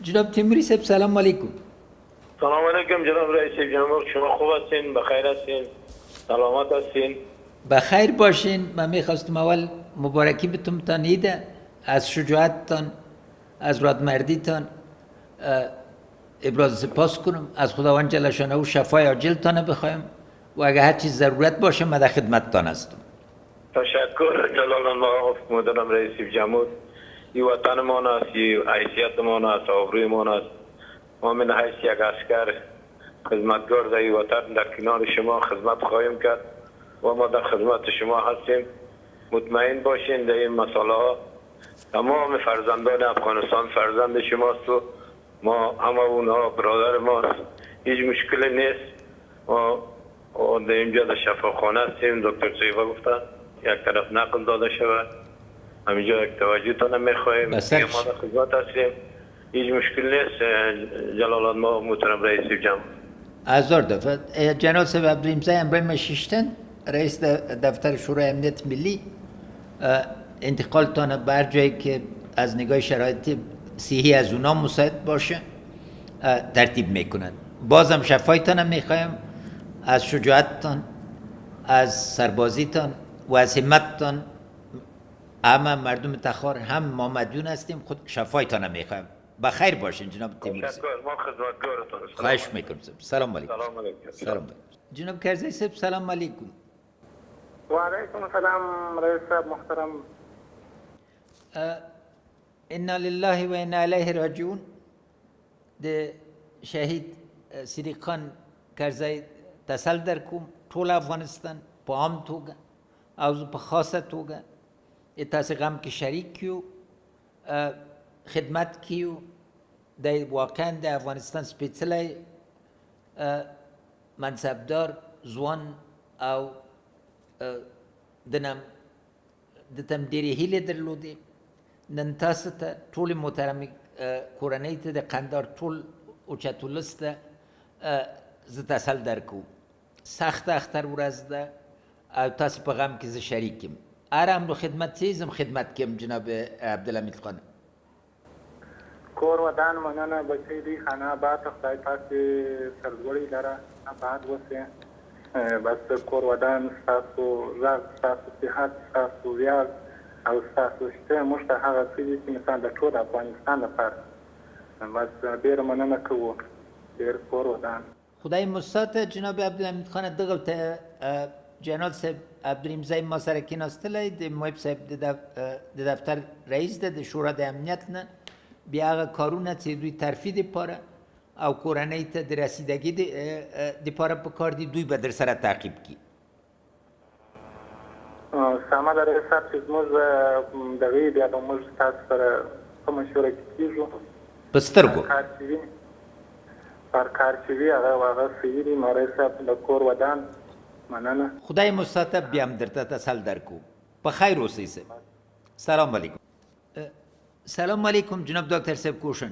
جناب تیموری صاحب سلام علیکم. سلام علیکم جناب رئیس جمهور، شما خوب هستین؟ بخیر هستین؟ سلامت هستین؟ بخیر باشین. من میخواستم اول مبارکی بتون تانیده از شجاعتتان، از رادمردیتان ابراز سپاس کنم، از خداوند جل شانه شفای عاجلتان بخوایم و اگر هر چیز ضرورت باشه من در خدمتتان هستم. تشکر جلال الله محترم رئیس جمهور. این وطن ما است، این حیثیت ما است، آبروی ما است. ما من حیث یک عسکر خدمتگار در این وطن در کنار شما خدمت خواهیم کرد و ما در خدمت شما هستیم. مطمئن باشین در این مسئله ها تمام فرزندان افغانستان فرزند شماست و ما همه اونها برادر ماست. هیچ مشکلی نیست. ما در اینجا در شفاخانه هستیم. دکتر سیفا گفتن یک طرف نقل داده شود، همینجا یک توجه تانه میخواهیم. ما در خدمت هستیم، هیچ مشکل نیست. جلال الله محترم رئیس جمهور. هزار دفعه جناب صاحب عبدالرحیم امروز مشیشتن رئیس دفتر شورای امنیت ملی انتقالتان بر جایی که از نگاه شرایط صحی از اونا مساعد باشه ترتیب میکنن. بازم شفایتان میخوایم، از شجاعتتان، از سربازیتان و از همتتان. همه مردم تخار هم ما مدیون هستیم، خود شفایتان میخوایم. بخیر باشین جناب تیموری صاحب. ما خدمتگارتان هستیم. خواهش میکنم. سلام علیکم. سلام علیکم. سلام علیکم. جناب کرزی صاحب سلام علیکم. و علیکم السلام رئیس صاحب محترم. انا لله و انا الیه راجعون. د شهید صدیق خان کرزی تسل در کوم ټول افغانستان په عام توګه او په خاصه توګه تاسو غم کې شریک کیو، خدمت کیو د واقعا د افغانستان سپیڅلی منصبدار ځوان او دنم د تم ډېرې هیلې درلودې. نن تاسو ته ټولې محترمې کورنۍ ته د قندهار ټول اوچت ولس ته زه تسل درکوم. سخته اختر ورځ ده او تاسو په غم کې زه شریک یم. هر امر خدمت چیزم خدمت کیم جناب عبدالحمید خان. کور ودان مننه بچی دی خانه آباد خدای پاک دې سرلوړي لره آباد وسي. بس کور ودان ستاسو زړه، ستاسو صحت، ستاسو ویاړ او ستاسو شته موږ ته هغه څه دي چې مثال د ټول افغانستان لپاره. بس ډېره مننه کوو. ډېر کور ودان خدای مستعد جناب عبدالحمید خان. دغه ته جناب صاحب عبدالرحیم زای ما سره کېناستلی د محب صاحب د دفتر رئیس ده د شورا د امنیت نه. بیا هغه کارونه چې دوی ترفیع دپاره او کورنۍ ته د رسیدګي دپاره په کار دي دوی به در سره تعقیب کړي. سمه ده رئیس صاحب چې زموږ دغې بیا به موږ ستاسو سره په مشوره کې کېږو. په سترګو هر کار چې وي هغه صحیح دي. نو رئیس صاحب د کور ودان مننه. خدای مستعد بیا هم درته تسل درکو. په خیر اوسئ صاحب. سلام علیکم. سلام علیکم جناب دکتر صاحب کوشن.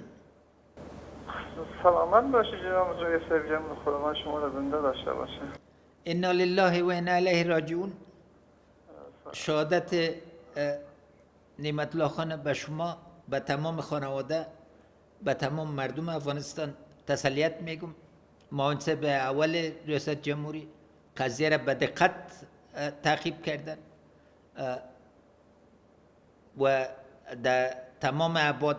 سلامت باشه جناب رئیس جمهور. خدا شما را زنده داشته باشه. انا لله و انا الیه راجعون. شهادت نعمت الله خان به شما، به تمام خانواده، به تمام مردم افغانستان تسلیت میگم. معاون صاحب اول ریاست جمهوری قضیه را به دقت تعقیب کردن و در تمام ابعاد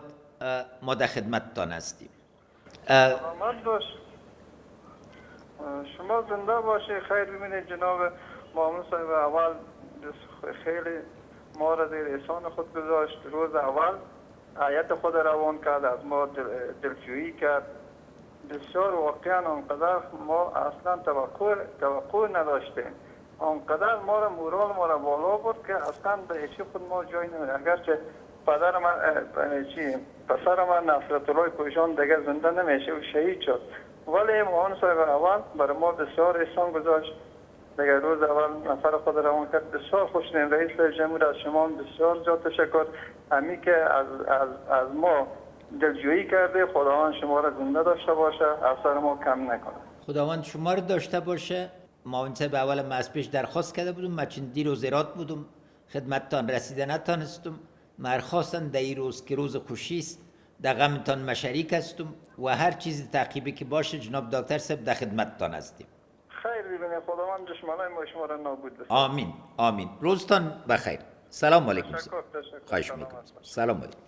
ما در خدمتتان هستیم. سلامت باش. شما زنده باشی. خیر ببینید جناب معاون صاحب اول خیلی ما را زیر احسان خود گذاشت. روز اول هیئت خود روان کرد، از ما دلجویی کرد. بسیار واقعا آنقدر ما اصلا توقع نداشتیم. آنقدر ما را مورال ما را بالا برد که اصلا به هیچی خود ما جای نمید. اگرچه پسر من نصرت الله کوشان دیگه زنده نمیشه و شهید شد، ولی معاون صاحب اول برای ما بسیار احسان گذاشت. دیگه روز اول نفر خود روان کرد. بسیار خوشنیم. رئیس جمهور از شما بسیار زیاد تشکر. همی که از ما دلجویی کرده. خداوند شما را زنده داشته باشه، اثر ما کم نکنه. خداوند شما را داشته باشه. معاون صاحب اول ما از پیش درخواست کرده بودم، من چند دیر و زیرات بودم خدمتتان رسیده نتانستم. مرخواستن در این روز که روز خوشی است در غمتان مشریک هستم و هر چیز تعقیبی که باشه جناب دکتر صاحب در خدمتتان هستیم. خیر ببینید، خداوند دشمنای ما شما را نابود بسازد. آمین آمین. روزتان بخیر. سلام علیکم. تشکر. خواهش میکنم. سلام علیکم.